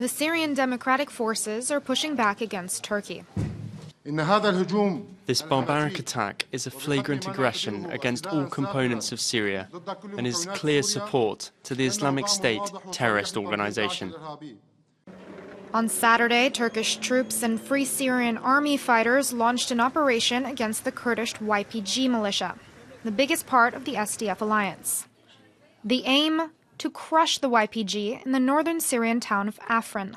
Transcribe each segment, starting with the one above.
The Syrian Democratic Forces are pushing back against Turkey. This barbaric attack is a flagrant aggression against all components of Syria and is clear support to the Islamic State terrorist organization. On Saturday, Turkish troops and Free Syrian Army fighters launched an operation against the Kurdish YPG militia, the biggest part of the SDF alliance. The aim? To crush the YPG in the northern Syrian town of Afrin.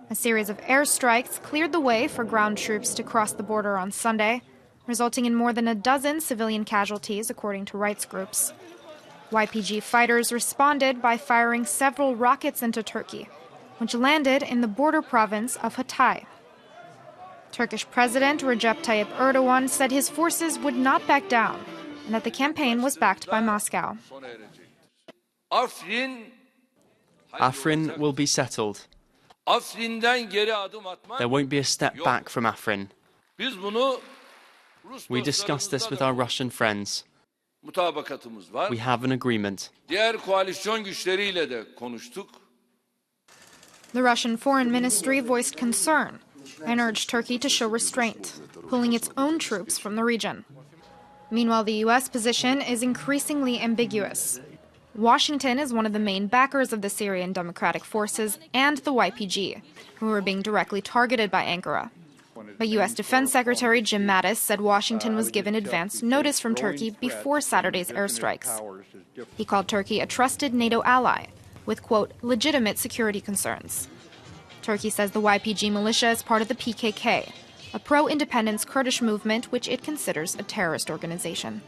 A series of airstrikes cleared the way for ground troops to cross the border on Sunday, resulting in more than a dozen civilian casualties, according to rights groups. YPG fighters responded by firing several rockets into Turkey, which landed in the border province of Hatay. Turkish President Recep Tayyip Erdogan said his forces would not back down and that the campaign was backed by Moscow. Afrin will be settled. There won't be a step back from Afrin. We discussed this with our Russian friends. We have an agreement. The Russian Foreign Ministry voiced concern and urged Turkey to show restraint, pulling its own troops from the region. Meanwhile, the U.S. position is increasingly ambiguous. Washington is one of the main backers of the Syrian Democratic Forces and the YPG, who are being directly targeted by Ankara. But U.S. Defense Secretary Jim Mattis said Washington was given advance notice from Turkey before Saturday's airstrikes. He called Turkey a trusted NATO ally with, quote, legitimate security concerns. Turkey says the YPG militia is part of the PKK, a pro-independence Kurdish movement which it considers a terrorist organization.